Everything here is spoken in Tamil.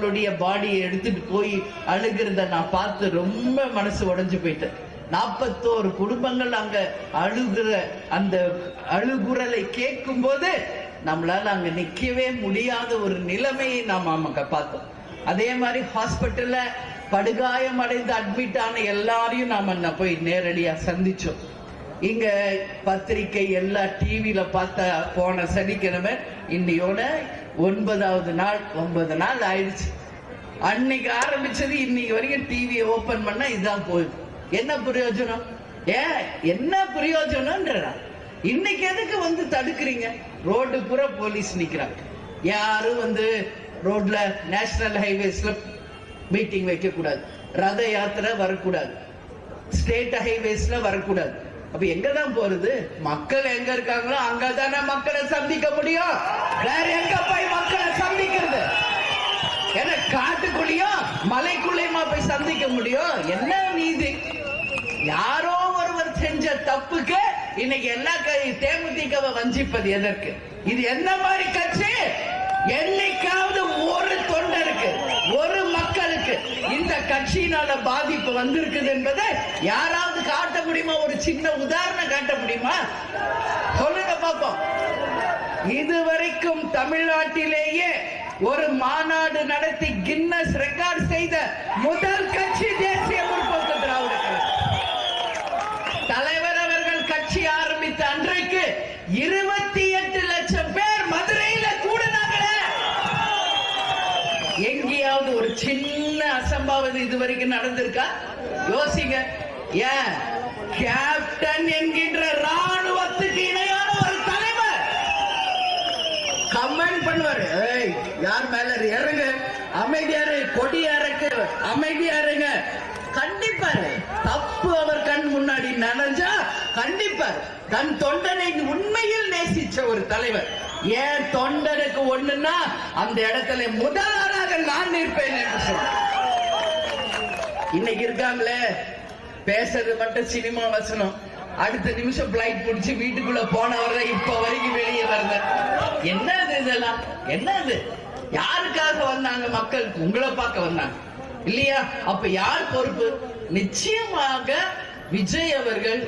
அவங்களுடைய பாடியை எடுத்துட்டு போய் அழுகிறத நான் பார்த்து ரொம்ப மனசு உடைஞ்சு போயிட்டேன். 41 குடும்பங்கள் அங்க அழுகிற அந்த அழுகுரலை கேட்கும் போது நம்மளால அங்க நிக்கவே முடியாத ஒரு நிலைமையை நாம் அங்க பார்த்தோம். அதே மாதிரி ஹாஸ்பிட்டல்ல படுகாயம் அடைந்து அட்மிட் ஆன எல்லாரையும் நாம போய் நேரடியா சந்திச்சோம். இங்க பத்திரிகை எல்லா டிவியில பார்த்த போன சனிக்கிழமை இன்னையோட 9வது நாள் 9 நாள் ஆயிடுச்சு. அன்னைக்கு ஆரம்பிச்சது இன்னைக்கு வரைக்கும் டிவியை ஓபன் பண்ணா இதுதான் போகுது. என்ன பிரயோஜனம்? என்ன பிரயோஜனம்ன்ற இன்னைக்கு எதுக்கு வந்து தடுக்கிறீங்க? ரோடு பூரா போலீஸ் நிக்கிறாங்க. யாரும் ரோட்ல நேஷனல் ஹைவேஸ்ல மீட்டிங் வைக்க கூடாது, ரத யாத்திரை வரக்கூடாது, ஸ்டேட் ஹைவேஸ்ல வரக்கூடாது. அப்ப எங்கதான் போறது? மக்கள் எங்க இருக்காங்களோ அங்கதானே மக்களை சந்திக்க முடியும். வேற எங்க போய் மக்களை சந்திக்கிறது? என்ன காட்டுக்குள்ளேயும் மலைக்குள்ளேயுமா போய் சந்திக்க முடியும்? என்ன நீதி? யாரோ ஒருவர் செஞ்ச தப்புக்கு இன்னைக்கு எல்லா தேமுதிகவை வஞ்சிப்பது எதற்கு? இது என்ன மாதிரி கட்சி? என்னைக்காவது ஒரு தொண்டருக்கு, ஒரு மக்களுக்கு இந்த கட்சியினால பாதிப்பு வந்திருக்குது என்பதை யாராவது காட்ட முடியுமா? ஒரு சின்ன உதாரணம் காட்ட முடியுமா? சொல்லுங்க பாப்போம். இதுவரைக்கும் தமிழ்நாட்டிலேயே ஒரு மாநாடு நடத்தி கின்னஸ் ரெக்கார்ட் செய்த முதல் கட்சி தேசிய முற்போக்கு திராவிட கழகம். தலைவர் அவர்கள் கட்சி ஆரம்பித்த அன்றைக்கு 28 லட்சம் பேர் மதுரையில கூடினாங்களே. எங்கேயாவது ஒரு சின்ன அசம்பாவிதம் இதுவரைக்கும் நடந்திருக்கா? யோசிங்க. ஏன் கேப்டன் என்கின்ற ராணுவத்துக்கு இணையான ஒரு தலைவர் கமெண்ட் பண்ணுவாரு, யார் மேல இறங்கு, அமைதியாரு, கொடியாருக்கு அமைதியாருங்க. கண்டிப்பாரு. தப்பு அவர் கண் முன்னாடி நடந்தா கண்டிப்பார். தன் தொண்டனை உண்மையில் நேசிச்ச ஒரு தலைவர். ஏன் தொண்டனுக்கு ஒண்ணுன்னா அந்த இடத்துல முதல்வராக நான் நிற்பேன் என்று சொல்ற. இன்னைக்கு இருக்காங்களே பேசுறது மட்டும் சினிமா வசனம், அடுத்த நிமிஷம் பிளைட் பிடிச்சி வீட்டுக்குள்ள போனவர இப்ப வரைக்கும் வெளியே வரல. என்னது இதெல்லாம்? என்னது? யாருக்காக வந்தாங்க? மக்கள் உங்களை பார்க்க வந்தாங்க இல்லையா? அப்ப யார் பொறுப்பு? நிச்சயமாக விஜய் அவர்கள்